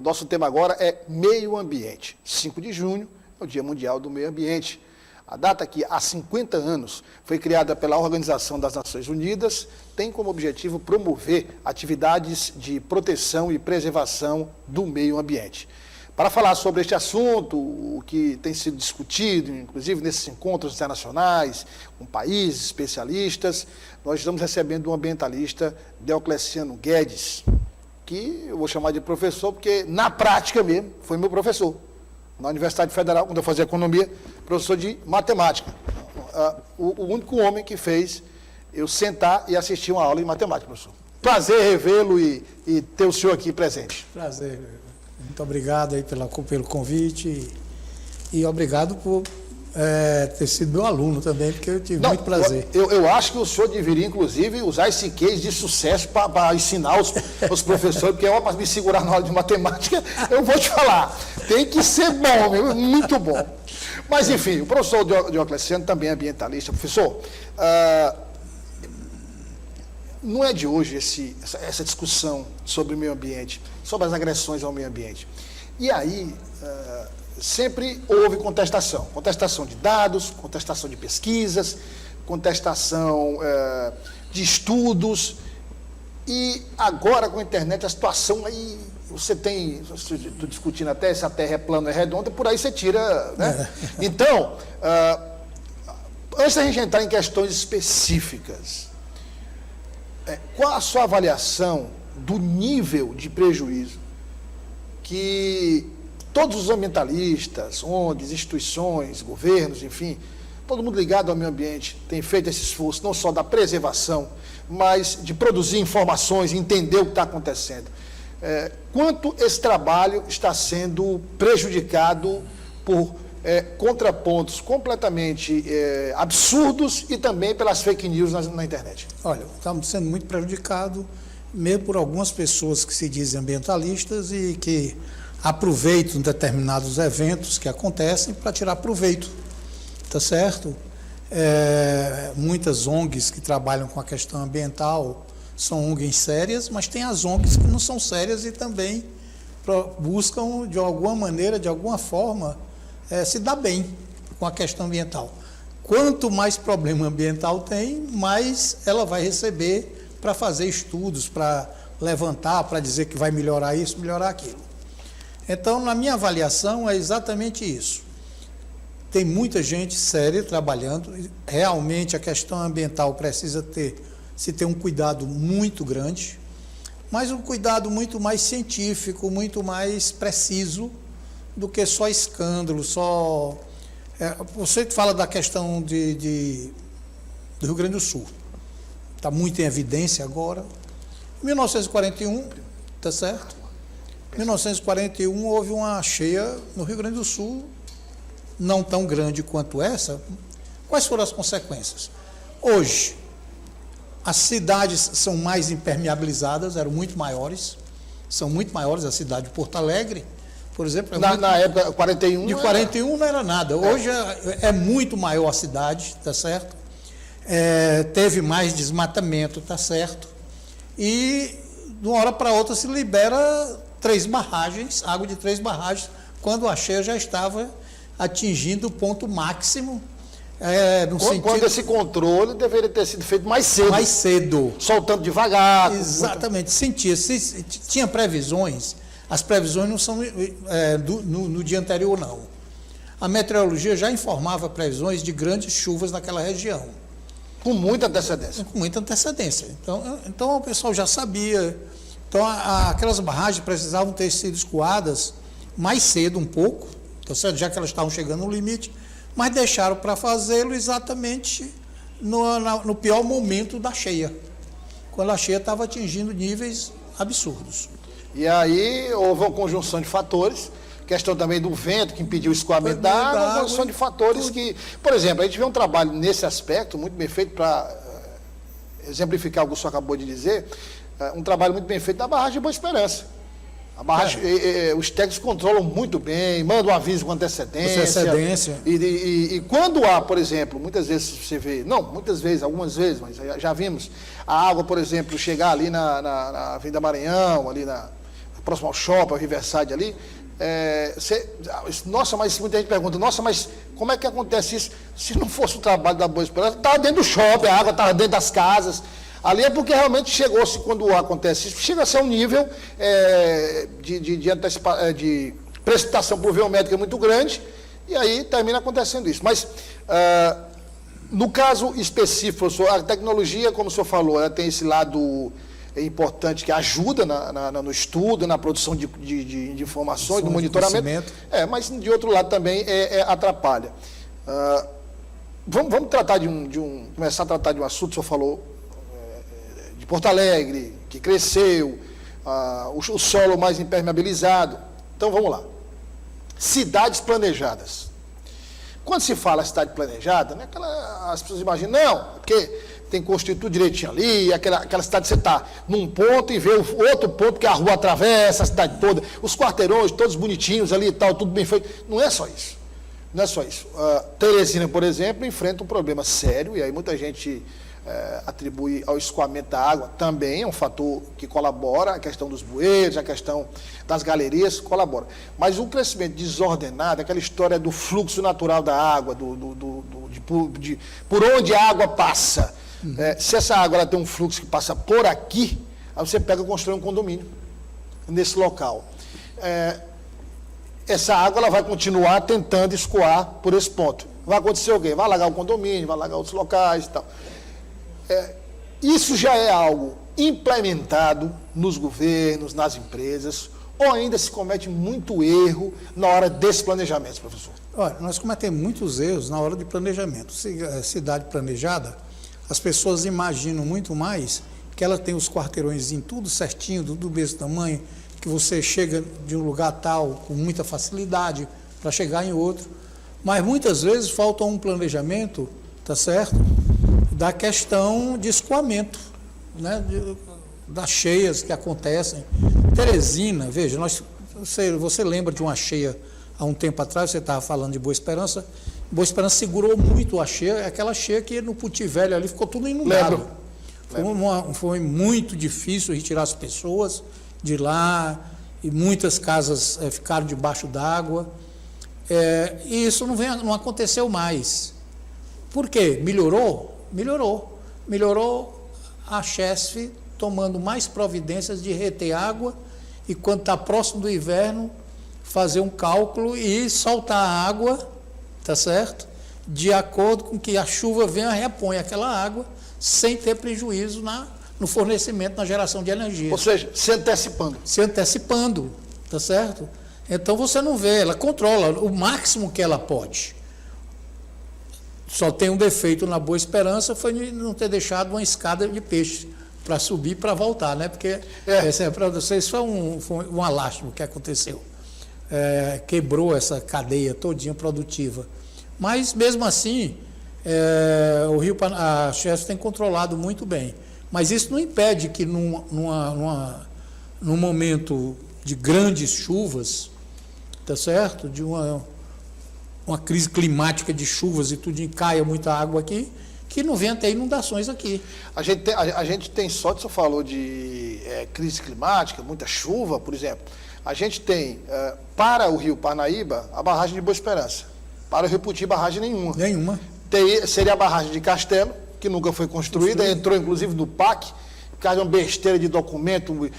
nosso tema agora é meio ambiente. 5 de junho é o Dia Mundial do Meio Ambiente. A data que há 50 anos foi criada pela Organização das Nações Unidas, tem como objetivo promover atividades de proteção e preservação do meio ambiente. Para falar sobre este assunto, o que tem sido discutido, inclusive nesses encontros internacionais, com países, especialistas, nós estamos recebendo um ambientalista, Deocleciano Guedes, que eu vou chamar de professor, porque na prática mesmo foi meu professor. Na Universidade Federal, quando eu fazia economia, professor de matemática. O único homem que fez eu sentar e assistir uma aula de matemática, professor. Prazer revê-lo e ter o senhor aqui presente. Prazer. Muito obrigado aí pelo convite e obrigado por ter sido meu aluno também, porque eu tive muito prazer. Eu acho que o senhor deveria, inclusive, usar esse case de sucesso para ensinar os professores, porque para me segurar na aula de matemática, eu vou te falar, tem que ser bom, meu, muito bom. Mas, enfim, o professor Deocleciano também é ambientalista. Professor, não é de hoje essa discussão sobre o meio ambiente, sobre as agressões ao meio ambiente. E aí, sempre houve contestação de dados, contestação de pesquisas, contestação de estudos, e agora com a internet a situação aí, estou discutindo até se a Terra é plana ou é redonda, por aí você tira, né? Então, antes da gente entrar em questões específicas, qual a sua avaliação do nível de prejuízo que todos os ambientalistas, ONGs, instituições, governos, enfim, todo mundo ligado ao meio ambiente tem feito esse esforço, não só da preservação, mas de produzir informações, entender o que está acontecendo. Quanto esse trabalho está sendo prejudicado por contrapontos completamente absurdos e também pelas fake news na internet? Olha, estamos sendo muito prejudicados, mesmo por algumas pessoas que se dizem ambientalistas e que aproveitam determinados eventos que acontecem para tirar proveito, tá certo? Muitas ONGs que trabalham com a questão ambiental são ONGs sérias, mas tem as ONGs que não são sérias e também buscam, de alguma maneira, de alguma forma, se dar bem com a questão ambiental. Quanto mais problema ambiental tem, mais ela vai receber para fazer estudos, para levantar, para dizer que vai melhorar isso, melhorar aquilo. Então, na minha avaliação, é exatamente isso. Tem muita gente séria trabalhando, realmente a questão ambiental precisa se ter um cuidado muito grande, mas um cuidado muito mais científico, muito mais preciso do que só escândalo, só... você fala da questão do Rio Grande do Sul, está muito em evidência agora. Em 1941, está certo? Em 1941 houve uma cheia no Rio Grande do Sul, não tão grande quanto essa. Quais foram as consequências? Hoje, as cidades são mais impermeabilizadas, eram muito maiores, são muito maiores. A cidade de Porto Alegre, por exemplo... Na época, 41... De 41 não era nada. Hoje é muito maior a cidade, tá certo? Teve mais desmatamento, tá certo? E, de uma hora para outra, se libera 3 barragens, água de 3 barragens, quando a cheia já estava atingindo o ponto máximo. Quando esse controle deveria ter sido feito mais cedo. Mais cedo. Soltando devagar. Exatamente. Tinha previsões, as previsões não são no dia anterior, não. A meteorologia já informava previsões de grandes chuvas naquela região. Com muita antecedência. Com muita antecedência. Então o pessoal já sabia. Então, aquelas barragens precisavam ter sido escoadas mais cedo um pouco, já que elas estavam chegando no limite, mas deixaram para fazê-lo exatamente no pior momento da cheia, quando a cheia estava atingindo níveis absurdos. E aí houve uma conjunção de fatores, questão também do vento que impediu o escoamento da água, uma conjunção de fatores que, por exemplo, a gente vê um trabalho nesse aspecto muito bem feito para exemplificar o que o senhor acabou de dizer, um trabalho muito bem feito da barragem de Boa Esperança. A barragem, os técnicos controlam muito bem, mandam um aviso com antecedência. E quando há, por exemplo, muitas vezes você vê, não, muitas vezes, algumas vezes, mas já vimos, a água, por exemplo, chegar ali na Avenida Maranhão, ali próximo ao shopping, ao Riverside ali, nossa, mas muita gente pergunta, nossa, mas como é que acontece isso? Se não fosse o trabalho da Boa Esperança, estava dentro do shopping, a água estava dentro das casas. Ali é porque realmente chegou-se, quando acontece isso, chega a ser um nível de precipitação pluviométrica muito grande, e aí termina acontecendo isso. Mas, no caso específico, professor, a tecnologia, como o senhor falou, ela tem esse lado importante que ajuda no estudo, na produção de informações, do monitoramento. Mas, de outro lado, também atrapalha. Vamos tratar começar a tratar de um assunto, o senhor falou, de Porto Alegre, que cresceu, o solo mais impermeabilizado. Então, vamos lá. Cidades planejadas. Quando se fala cidade planejada, né, as pessoas imaginam, não, porque tem que constituir tudo direitinho ali, aquela cidade você está num ponto e vê o outro ponto que a rua atravessa, a cidade toda, os quarteirões todos bonitinhos ali e tal, tudo bem feito. Não é só isso. Não é só isso. Teresina, por exemplo, enfrenta um problema sério, e aí muita gente atribui ao escoamento da água, também é um fator que colabora, a questão dos bueiros, a questão das galerias, colabora. Mas o crescimento desordenado, aquela história do fluxo natural da água, por onde a água passa. Se essa água ela tem um fluxo que passa por aqui, aí você pega e constrói um condomínio nesse local. Essa água ela vai continuar tentando escoar por esse ponto. Vai acontecer o quê? Vai alagar o condomínio, vai alagar outros locais e tal. Isso já é algo implementado nos governos, nas empresas, ou ainda se comete muito erro na hora desse planejamento, professor? Olha, nós cometemos muitos erros na hora de planejamento. Cidade planejada, as pessoas imaginam muito mais que ela tem os quarteirões em tudo certinho, do mesmo tamanho, que você chega de um lugar tal com muita facilidade para chegar em outro. Mas muitas vezes falta um planejamento, tá certo? Da questão de escoamento, né? Das cheias que acontecem. Teresina, veja, você lembra de uma cheia há um tempo atrás, você estava falando de Boa Esperança. Boa Esperança segurou muito a cheia, aquela cheia que no Puti Velho ali ficou tudo inundado. Foi muito difícil retirar as pessoas de lá, e muitas casas ficaram debaixo d'água. E isso não aconteceu mais. Por quê? Melhorou? Melhorou a Chesf tomando mais providências de reter água e, quando está próximo do inverno, fazer um cálculo e soltar a água, tá certo? De acordo com que a chuva venha, repõe aquela água sem ter prejuízo no fornecimento, na geração de energia. Ou seja, se antecipando. Se antecipando, tá certo? Então você não vê, ela controla o máximo que ela pode. Só tem um defeito na Boa Esperança, foi não ter deixado uma escada de peixe para subir e para voltar, né? Porque para vocês foi uma lástima que aconteceu. Quebrou essa cadeia todinha produtiva. Mas, mesmo assim, a Chesf tem controlado muito bem. Mas isso não impede que, num momento de grandes chuvas, tá certo? De uma crise climática de chuvas e tudo, caia muita água aqui, que não venha ter inundações aqui. A gente tem sorte, você falou de crise climática, muita chuva, por exemplo. A gente tem, para o Rio Parnaíba, a barragem de Boa Esperança. Para o Rio Puti, barragem nenhuma. Nenhuma. Seria a barragem de Castelo, que nunca foi construída, entrou inclusive no PAC, por causa de uma besteira de documento,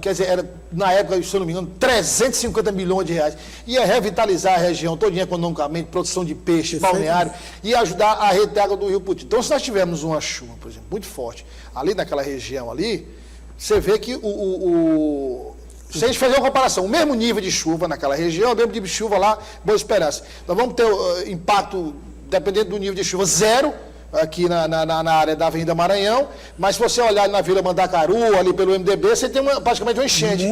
quer dizer, era, na época, se eu não me engano, 350 milhões de reais. Ia revitalizar a região todinha economicamente, produção de peixe, balneário, ia ajudar a reter água do Rio Puti. Então, se nós tivermos uma chuva, por exemplo, muito forte, ali naquela região ali, você vê que se a gente fazer uma comparação, o mesmo nível de chuva naquela região, o mesmo nível de chuva lá, Boa Esperança. Nós vamos ter impacto, dependendo do nível de chuva, zero, aqui na área da Avenida Maranhão, mas se você olhar na Vila Mandacaru, ali pelo MDB, você tem praticamente uma enchente.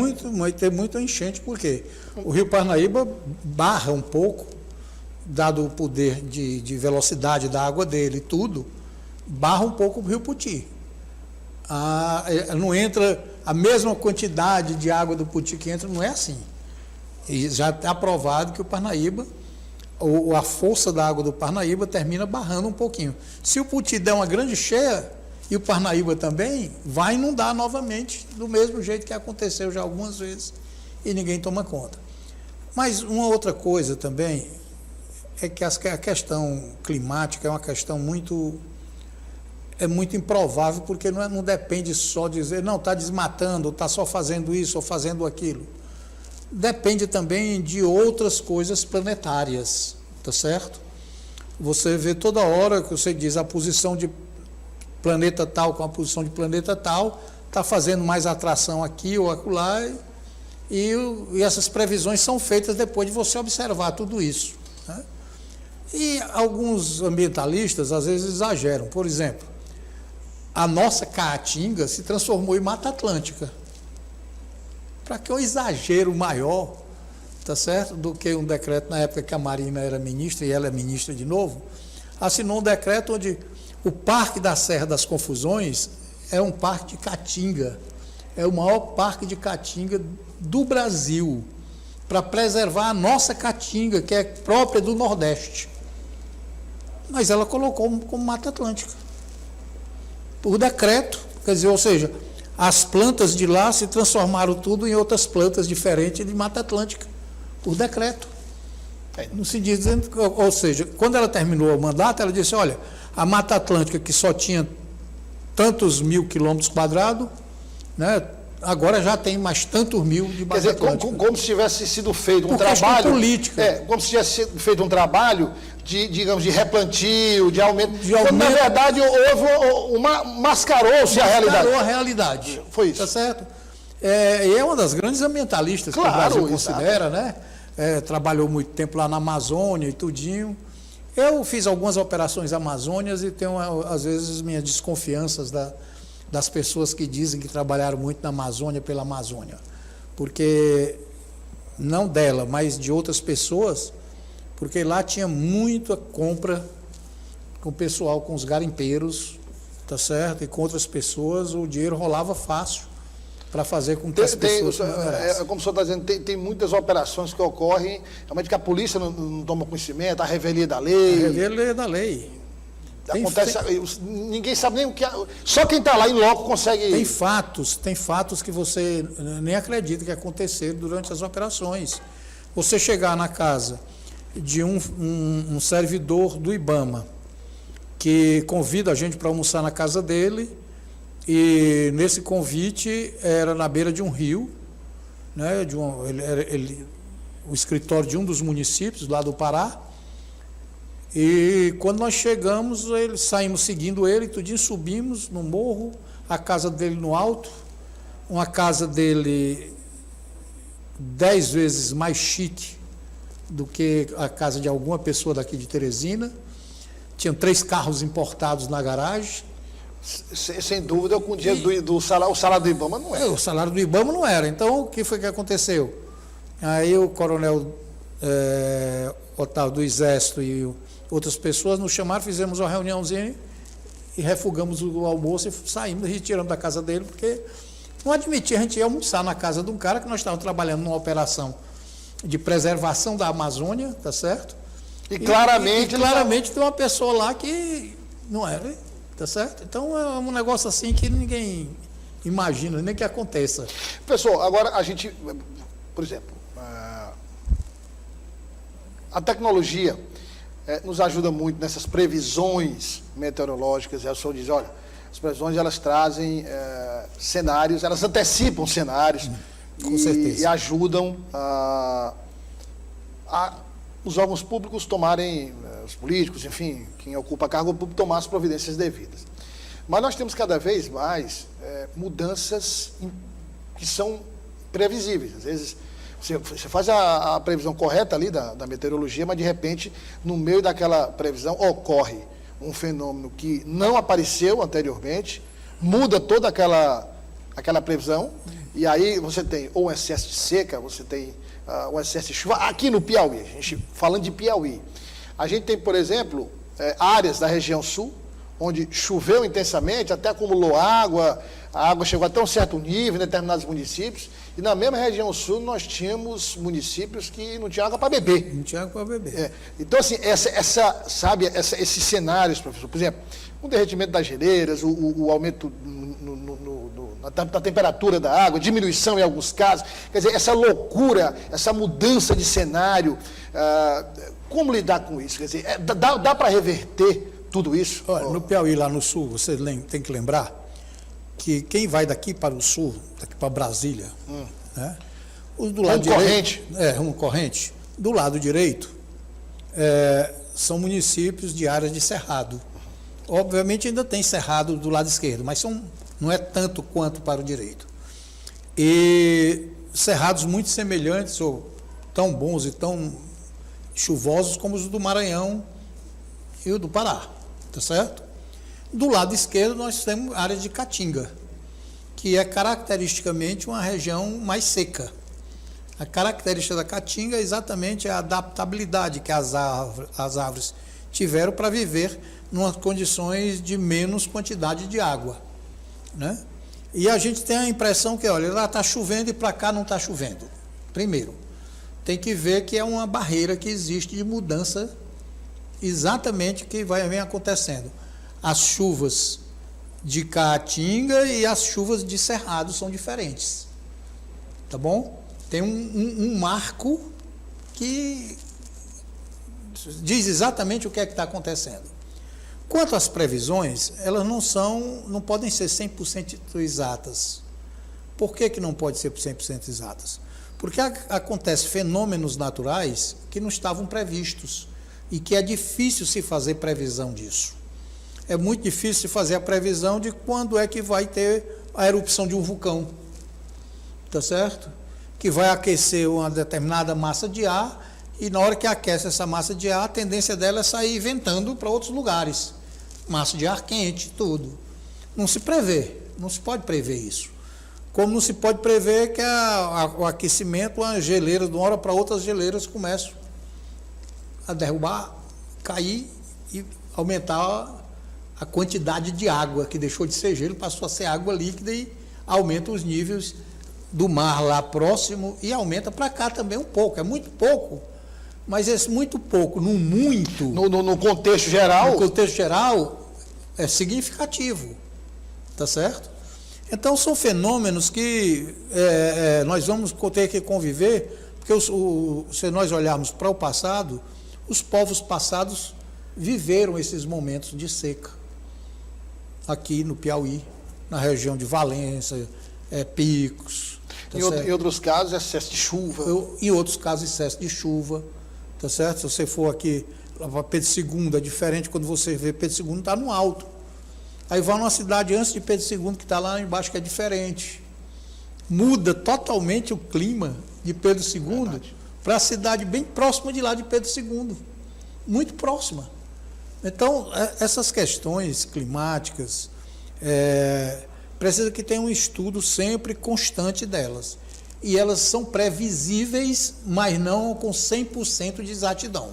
Tem muita enchente, por quê? O Rio Parnaíba barra um pouco, dado o poder de velocidade da água dele e tudo, barra um pouco o Rio Puti. Não entra a mesma quantidade de água do Puti que entra, não é assim. E já está provado que o Parnaíba, a força da água do Parnaíba termina barrando um pouquinho. Se o Puti der uma grande cheia, e o Parnaíba também, vai inundar novamente, do mesmo jeito que aconteceu já algumas vezes e ninguém toma conta. Mas uma outra coisa também é que a questão climática é uma questão muito improvável, porque não depende só de dizer, não, está desmatando, está só fazendo isso ou fazendo aquilo. Depende também de outras coisas planetárias, tá certo? Você vê toda hora que você diz a posição de planeta tal com a posição de planeta tal, está fazendo mais atração aqui ou acolá, e essas previsões são feitas depois de você observar tudo isso, né? E alguns ambientalistas às vezes exageram. Por exemplo, a nossa Caatinga se transformou em Mata Atlântica. Para que um exagero maior, tá certo, do que um decreto na época que a Marina era ministra, e ela é ministra de novo, assinou um decreto onde o Parque da Serra das Confusões é um parque de Caatinga, é o maior parque de Caatinga do Brasil, para preservar a nossa Caatinga, que é própria do Nordeste. Mas ela colocou como Mata Atlântica, por decreto, quer dizer, ou seja, as plantas de lá se transformaram tudo em outras plantas diferentes de Mata Atlântica, por decreto. Não se diz, ou seja, quando ela terminou o mandato, ela disse, olha, a Mata Atlântica, que só tinha tantos mil quilômetros quadrados, né, agora já tem mais tantos mil de Mata Atlântica. Como se tivesse sido feito um por questão trabalho política. como se tivesse sido feito um trabalho digamos, de replantio, de aumento. Quando, na verdade, houve mascarou-se a realidade. Mascarou a realidade. Foi isso. Tá certo? E é uma das grandes ambientalistas que o Brasil considera, né? Trabalhou muito tempo lá na Amazônia e tudinho. Eu fiz algumas operações amazônias e tenho, às vezes, minhas desconfianças das pessoas que dizem que trabalharam muito na Amazônia pela Amazônia. Porque, não dela, mas de outras pessoas, porque lá tinha muita compra com o pessoal, com os garimpeiros, tá certo? E com outras pessoas, o dinheiro rolava fácil para fazer com que as pessoas... como o senhor está dizendo, tem muitas operações que ocorrem, realmente que a polícia não toma conhecimento, a revelia da lei. A revelia da lei. Acontece, ninguém sabe nem o que... Só quem está lá em loco consegue... Tem fatos que você nem acredita que aconteceram durante as operações. Você chegar na casa de um servidor do IBAMA, que convida a gente para almoçar na casa dele, e nesse convite era na beira de um rio, né, o escritório de um dos municípios lá do Pará, e quando nós chegamos, saímos seguindo ele, tudinho, subimos no morro, a casa dele no alto, uma casa dele 10 vezes mais chique do que a casa de alguma pessoa daqui de Teresina. Tinham 3 carros importados na garagem. Sem dúvida, com o dinheiro do salário, o salário do IBAMA não era. O salário do IBAMA não era. Então, o que foi que aconteceu? Aí o coronel Otávio do Exército e outras pessoas nos chamaram, fizemos uma reuniãozinha e refugamos o almoço e saímos, retiramos da casa dele, porque não admitia a gente ir almoçar na casa de um cara que nós estávamos trabalhando numa operação de preservação da Amazônia, tá certo? E claramente tem uma pessoa lá que não era, tá certo? Então é um negócio assim que ninguém imagina, nem que aconteça. Pessoal, agora a gente, por exemplo, a tecnologia nos ajuda muito nessas previsões meteorológicas. E a senhor diz, olha, as previsões elas trazem cenários, elas antecipam cenários e ajudam os órgãos públicos tomarem, os políticos, enfim, quem ocupa cargo público, tomar as providências devidas. Mas nós temos cada vez mais mudanças que são previsíveis. Às vezes você faz a previsão correta ali da meteorologia, mas de repente, no meio daquela previsão, ocorre um fenômeno que não apareceu anteriormente, muda toda aquela previsão, e aí você tem ou um excesso de seca, você tem um excesso de chuva. Aqui no Piauí, a gente falando de Piauí, a gente tem, por exemplo, áreas da região sul, onde choveu intensamente, até acumulou água, a água chegou até um certo nível em determinados municípios, e na mesma região sul nós tínhamos municípios que não tinham água para beber. Não tinha água para beber. Então, assim, esses cenários, professor, por exemplo, o derretimento das geleiras, o aumento da temperatura da água, diminuição em alguns casos. Quer dizer, essa loucura, essa mudança de cenário, como lidar com isso? Quer dizer, dá para reverter tudo isso? Olha, no Piauí, lá no sul, você tem que lembrar que quem vai daqui para o sul, daqui para Brasília, né? Os do lado direito, rumo corrente. Do lado direito, são municípios de áreas de cerrado. Obviamente ainda tem cerrado do lado esquerdo, mas não é tanto quanto para o direito. E cerrados muito semelhantes, ou tão bons e tão chuvosos como os do Maranhão e o do Pará, tá certo? Do lado esquerdo nós temos áreas de caatinga, que é caracteristicamente uma região mais seca. A característica da caatinga é exatamente a adaptabilidade que as árvores tiveram para viver em condições de menos quantidade de água, né? E a gente tem a impressão que, olha, lá está chovendo e para cá não está chovendo. Primeiro, tem que ver que é uma barreira que existe de mudança exatamente que vem acontecendo. As chuvas de caatinga e as chuvas de cerrado são diferentes, tá bom? Tem um marco que diz exatamente o que é que está acontecendo. Quanto às previsões, elas não podem ser 100% exatas. Por que não pode ser 100% exatas? Porque acontecem fenômenos naturais que não estavam previstos e que é difícil se fazer previsão disso. É muito difícil se fazer a previsão de quando é que vai ter a erupção de um vulcão, tá certo? Que vai aquecer uma determinada massa de ar e na hora que aquece essa massa de ar, a tendência dela é sair ventando para outros lugares. Massa de ar quente, tudo. Não se prevê, não se pode prever isso. Como não se pode prever que o aquecimento, as geleiras, de uma hora para outra, as geleiras começam a derrubar, cair e aumentar a quantidade de água, que deixou de ser gelo, passou a ser água líquida e aumenta os níveis do mar lá próximo e aumenta para cá também um pouco. É muito pouco, mas esse muito pouco, no contexto geral... No contexto geral, é significativo, tá certo? Então, são fenômenos que nós vamos ter que conviver, porque se nós olharmos para o passado, os povos passados viveram esses momentos de seca. Aqui no Piauí, na região de Valença, Picos. Tá em outros casos, excesso de chuva. Em outros casos, excesso de chuva. Tá certo? Se você for aqui para Pedro II, é diferente quando você vê Pedro II está no alto. Aí vai numa cidade antes de Pedro II, que está lá embaixo, que é diferente. Muda totalmente o clima de Pedro II para a cidade bem próxima de lá de Pedro II. Muito próxima. Então, essas questões climáticas, precisa que tenha um estudo sempre constante delas. E elas são previsíveis, mas não com 100% de exatidão.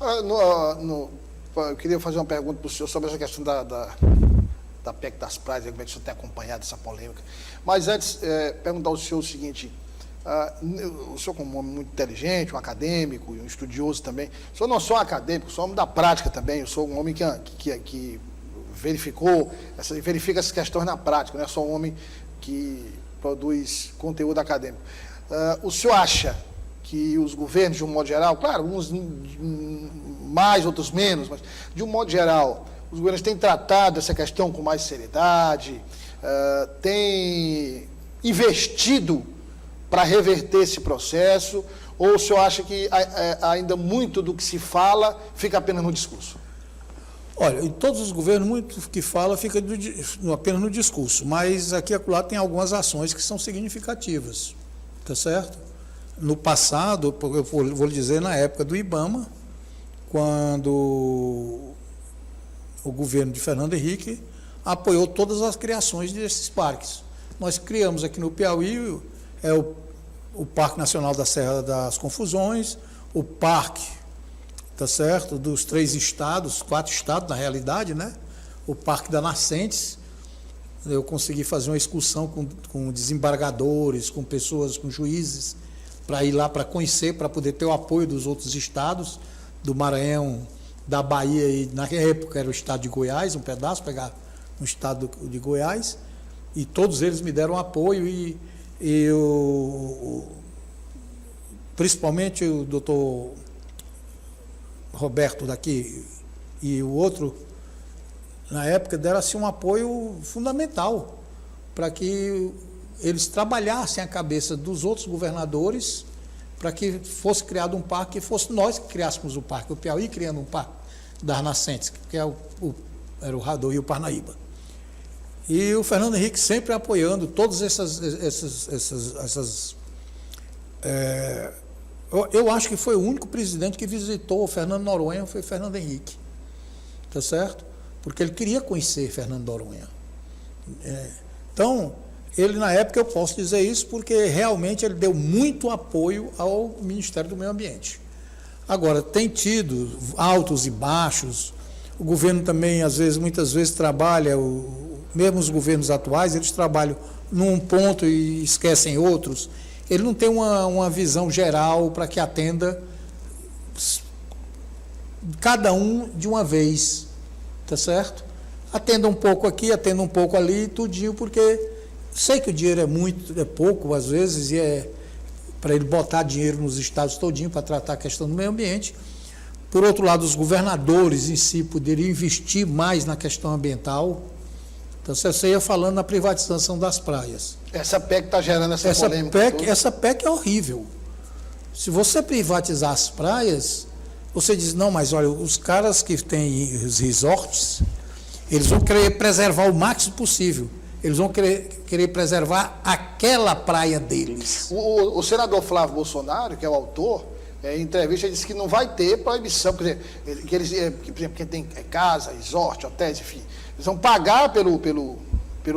Eu queria fazer uma pergunta para o senhor sobre essa questão da PEC das praias, como é que o senhor tem acompanhado essa polêmica. Mas antes, perguntar ao senhor o seguinte: o senhor, como um homem muito inteligente, um acadêmico e um estudioso também, o senhor não só acadêmico, sou um homem da prática também, eu sou um homem que verifica essas questões na prática, não é só um homem que produz conteúdo acadêmico. O senhor acha que os governos, de um modo geral, claro, uns mais, outros menos, mas de um modo geral, os governos têm tratado essa questão com mais seriedade, têm investido para reverter esse processo, ou o senhor acha que ainda muito do que se fala fica apenas no discurso? Olha, em todos os governos, muito que fala fica apenas no discurso, mas aqui e acolá tem algumas ações que são significativas, tá certo? No passado, eu vou lhe dizer, na época do IBAMA, quando o governo de Fernando Henrique apoiou todas as criações desses parques. Nós criamos aqui no Piauí o Parque Nacional da Serra das Confusões, o Parque, tá certo, dos 3 estados, 4 estados na realidade, né? O Parque da Nascentes. Eu consegui fazer uma excursão com desembargadores, com pessoas, com juízes, para ir lá para conhecer, para poder ter o apoio dos outros estados, do Maranhão, da Bahia, e na época era o estado de Goiás, um pedaço, pegar um estado de Goiás, E todos eles me deram apoio principalmente o doutor Roberto daqui e o outro, na época, deram assim, um apoio fundamental para que eles trabalhassem a cabeça dos outros governadores para que fosse criado um parque, que fosse nós que criássemos o parque, o Piauí criando um parque das nascentes, que era o Rador e o Parnaíba. E o Fernando Henrique sempre apoiando todas essas eu acho que foi o único presidente que visitou o Fernando Noronha, foi Fernando Henrique, tá certo? Porque ele queria conhecer Fernando Noronha. Então, ele na época, eu posso dizer isso porque realmente ele deu muito apoio ao Ministério do Meio Ambiente. Agora, tem tido altos e baixos, o governo também, muitas vezes trabalha, mesmo os governos atuais, eles trabalham num ponto e esquecem outros. Ele não tem uma visão geral para que atenda cada um de uma vez, tá certo? Atenda um pouco aqui, atenda um pouco ali, tudinho, porque sei que o dinheiro é pouco, às vezes, e é para ele botar dinheiro nos estados todinho para tratar a questão do meio ambiente. Por outro lado, os governadores em si poderiam investir mais na questão ambiental. Então, você ia falando na privatização das praias. Essa PEC está gerando essa polêmica. Essa PEC é horrível. Se você privatizar as praias, você diz, não, mas olha, os caras que têm os resorts, eles vão querer preservar o máximo possível. Eles vão querer preservar aquela praia deles. O senador Flávio Bolsonaro, que é o autor, em entrevista, disse que não vai ter proibição, por exemplo, quem tem casa, resort, hotéis, enfim, eles vão pagar pelo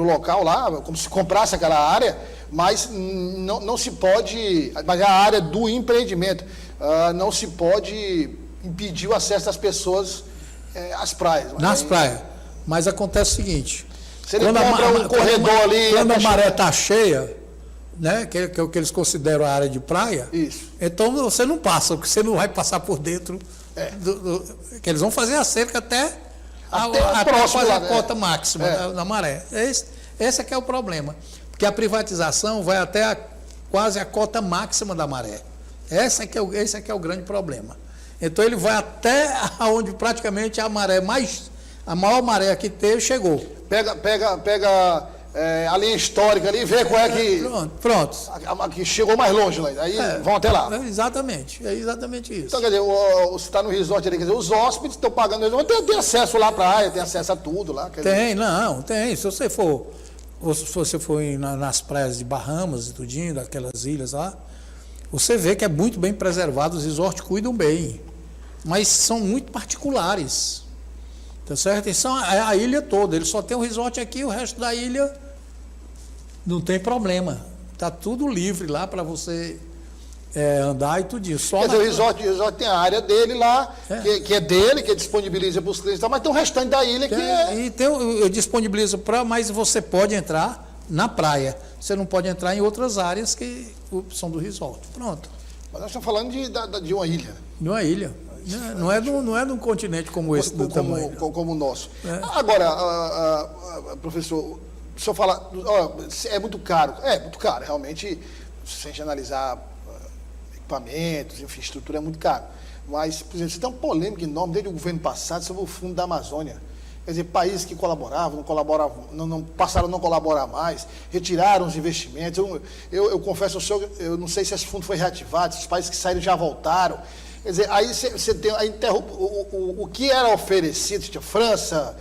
local lá, como se comprasse aquela área, mas não se pode, mas é a área do empreendimento, não se pode impedir o acesso das pessoas às praias. Nas praias. Mas acontece o seguinte, se ele compra um corredor ali... Quando a maré está cheia, né, que é o que eles consideram a área de praia, isso. Então você não passa, porque você não vai passar por dentro, que eles vão fazer a cerca até fazer a cota máxima da maré. Esse é que é o problema, porque a privatização vai até quase a cota máxima da maré. Esse é que é o grande problema. Então ele vai até onde praticamente a maior maré que teve chegou. Pega a linha histórica ali e vê qual é que... Pronto. Que chegou mais longe lá. Aí vão até lá. Exatamente isso. Então, quer dizer, você está no resort ali, quer dizer, os hóspedes estão pagando, eles vão ter acesso lá para a praia, tem acesso a tudo lá. Tem. Se você for nas praias de Bahamas e tudinho, daquelas ilhas lá, você vê que é muito bem preservado, os resorts cuidam bem, mas são muito particulares. Tá certo? E são a ilha toda, ele só tem um resort aqui, o resto da ilha não tem problema. Está tudo livre lá para você andar e tudinho. Quer dizer, o resort tem a área dele lá, que é dele, que disponibiliza para os clientes, mas tem o restante da ilha E disponibiliza mas você pode entrar na praia. Você não pode entrar em outras áreas que são do resort. Pronto. Mas nós estamos falando de uma ilha. De uma ilha. Não é num continente como esse, do tamanho. Como o nosso. Agora, professor, o senhor fala, é muito caro. É muito caro, realmente, se a gente analisar equipamentos, enfim, estrutura é muito caro. Mas, por exemplo, você tem uma polêmica enorme desde o governo passado sobre o Fundo da Amazônia. Quer dizer, países que colaboravam, passaram a não colaborar mais, retiraram os investimentos. Eu confesso ao senhor, eu não sei se esse fundo foi reativado, se os países que saíram já voltaram. Quer dizer, aí você tem o que era oferecido, tinha França,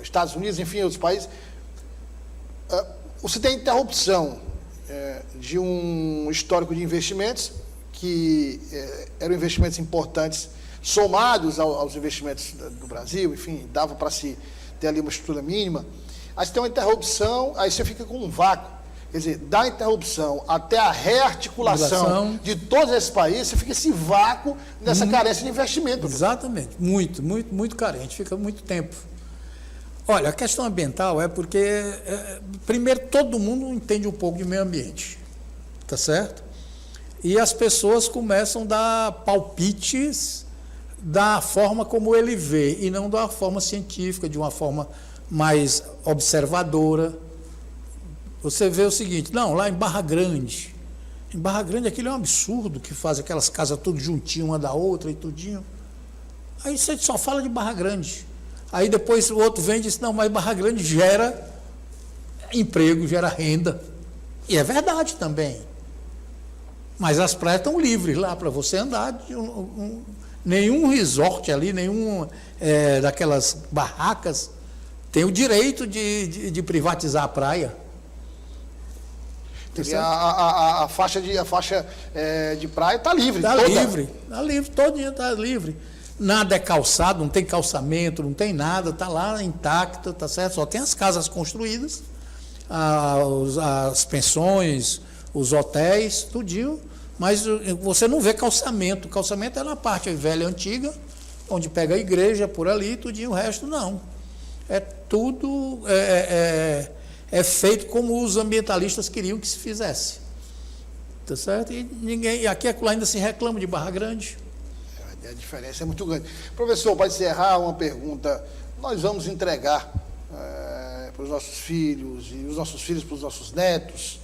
Estados Unidos, enfim, outros países. Você tem a interrupção de um histórico de investimentos, que eram investimentos importantes, somados aos investimentos do Brasil, enfim, dava para se ter ali uma estrutura mínima. Aí você tem uma interrupção, aí você fica com um vácuo. Quer dizer, da interrupção até a rearticulação de todos esses países, você fica esse vácuo nessa carência de investimento. Exatamente, muito carente, fica muito tempo. Olha, a questão ambiental é porque, primeiro, todo mundo entende um pouco de meio ambiente, tá certo? E as pessoas começam a dar palpites da forma como ele vê, e não da forma científica, de uma forma mais observadora. Você vê o seguinte, não, lá em Barra Grande aquilo é um absurdo, que faz aquelas casas tudo juntinho uma da outra e tudinho. Aí você só fala de Barra Grande. Aí depois o outro vem e diz, não, mas Barra Grande gera emprego, gera renda. E é verdade também. Mas as praias estão livres lá para você andar. Nenhum resort ali, nenhum daquelas barracas tem o direito de privatizar a praia. A faixa de praia está livre. Está livre, todinha está livre. Nada é calçado, não tem calçamento, não tem nada, está lá intacta, tá certo? Só tem as casas construídas, as pensões, os hotéis, tudinho, mas você não vê calçamento. O calçamento é na parte velha antiga, onde pega a igreja por ali, tudinho, o resto não. É tudo feito como os ambientalistas queriam que se fizesse. Tá certo? E aqui ainda se reclama de Barra Grande. A diferença é muito grande. Professor, para encerrar uma pergunta, nós vamos entregar para os nossos filhos e os nossos filhos para os nossos netos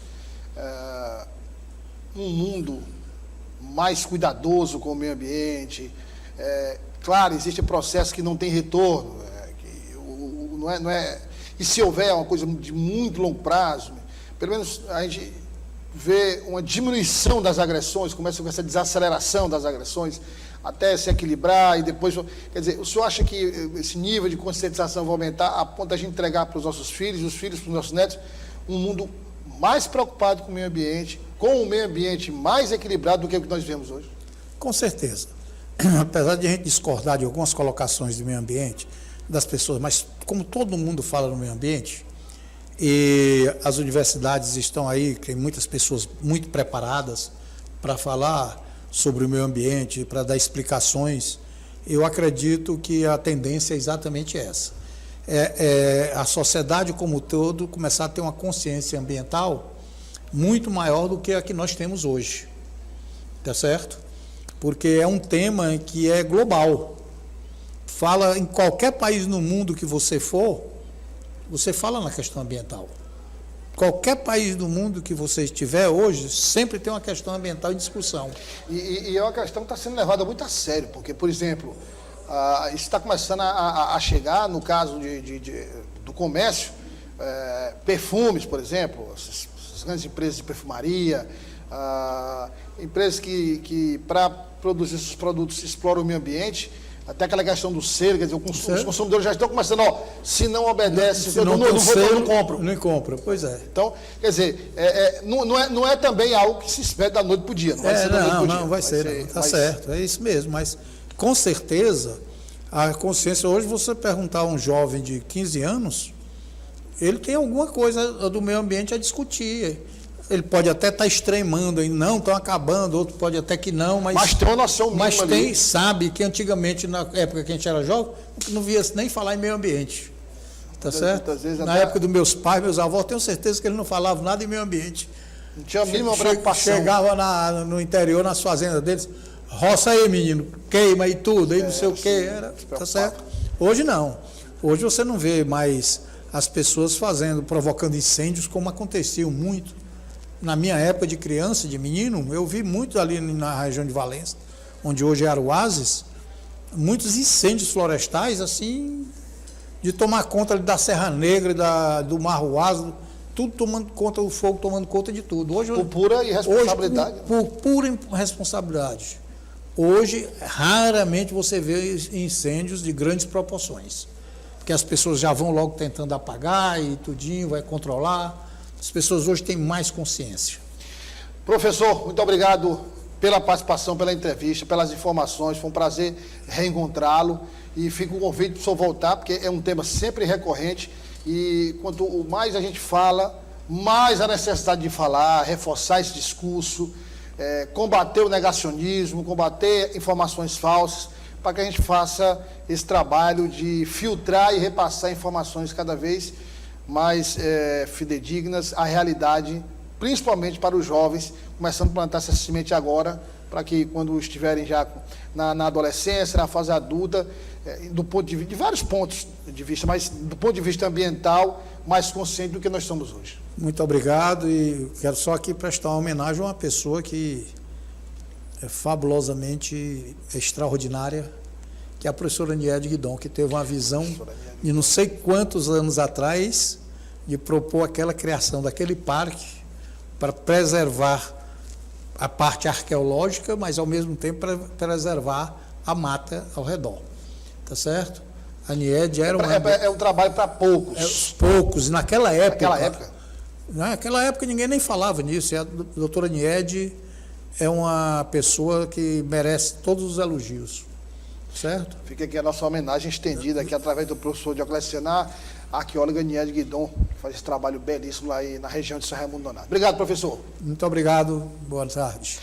um mundo mais cuidadoso com o meio ambiente. Claro, existem processos que não têm retorno, e se houver uma coisa de muito longo prazo, pelo menos a gente vê uma diminuição das agressões, começa com essa desaceleração das agressões, até se equilibrar e depois... Quer dizer, o senhor acha que esse nível de conscientização vai aumentar a ponto de a gente entregar para os nossos filhos, os filhos para os nossos netos, um mundo mais preocupado com o meio ambiente, com o meio ambiente mais equilibrado do que o que nós vemos hoje? Com certeza. Apesar de a gente discordar de algumas colocações do meio ambiente, das pessoas, mas como todo mundo fala no meio ambiente, e as universidades estão aí, tem muitas pessoas muito preparadas para falar sobre o meio ambiente, para dar explicações, eu acredito que a tendência é exatamente essa. A sociedade como um todo começar a ter uma consciência ambiental muito maior do que a que nós temos hoje. Tá certo? Porque é um tema que é global. Fala em qualquer país no mundo que você for, você fala na questão ambiental. Qualquer país do mundo que você estiver hoje, sempre tem uma questão ambiental em discussão. E é uma questão que está sendo levada muito a sério, porque, por exemplo, isso está começando a chegar, no caso do comércio, perfumes, por exemplo, essas grandes empresas de perfumaria, empresas que para produzir esses produtos exploram o meio ambiente. Até aquela questão do selo, quer dizer, os consumidores já estão começando, se não obedece, eu não compro. Não compra, pois é. Então, quer dizer, não é também algo que se espera da noite para o dia. Não vai ser da noite para o dia. Não vai ser, está certo, é isso mesmo. Mas, com certeza, a consciência, hoje você perguntar a um jovem de 15 anos, ele tem alguma coisa do meio ambiente a discutir. Ele pode até estar extremando, não, estão acabando, outro pode até que não, mas tem uma noção mínima. Mas sabe que antigamente, na época que a gente era jovem, não via nem falar em meio ambiente. Tá certo? Na época dos meus pais, meus avós, tenho certeza que eles não falavam nada em meio ambiente. Não tinha a mínima preocupação. Chegava no interior, nas fazendas deles, roça aí, menino, queima aí tudo, aí não sei o quê. Tá certo? Hoje não. Hoje você não vê mais as pessoas provocando incêndios como aconteciam muito. Na minha época de criança, de menino, eu vi muito ali na região de Valença, onde hoje é Aruazes, muitos incêndios florestais, assim, de tomar conta da Serra Negra, do Mar Ruazo, tudo tomando conta, o fogo tomando conta de tudo. Hoje, por pura irresponsabilidade. Por pura irresponsabilidade. Hoje, raramente você vê incêndios de grandes proporções, porque as pessoas já vão logo tentando apagar e tudinho, vai controlar. As pessoas hoje têm mais consciência. Professor, muito obrigado pela participação, pela entrevista, pelas informações. Foi um prazer reencontrá-lo e fica um convite para o senhor voltar, porque é um tema sempre recorrente e quanto mais a gente fala, mais a necessidade de falar, reforçar esse discurso, combater o negacionismo, combater informações falsas, para que a gente faça esse trabalho de filtrar e repassar informações cada vez mais fidedignas à realidade, principalmente para os jovens, começando a plantar essa semente agora, para que quando estiverem já na adolescência, na fase adulta, do ponto de vários pontos de vista, mas do ponto de vista ambiental, mais consciente do que nós somos hoje. Muito obrigado, e quero só aqui prestar uma homenagem a uma pessoa que é fabulosamente extraordinária, que é a professora Aniede Guidon, que teve uma visão de não sei quantos anos atrás de propor aquela criação daquele parque para preservar a parte arqueológica, mas ao mesmo tempo para preservar a mata ao redor. Tá certo? A Aniede era É um trabalho para poucos. poucos, naquela época. Naquela época? Ninguém nem falava nisso. E a doutora Aniede é uma pessoa que merece todos os elogios. Certo? Fica aqui a nossa homenagem estendida aqui através do professor Diocleciano, a arqueóloga Aniede Guidon, que faz esse trabalho belíssimo lá aí na região de São Raimundo Nonato. Obrigado, professor. Muito obrigado. Boa tarde.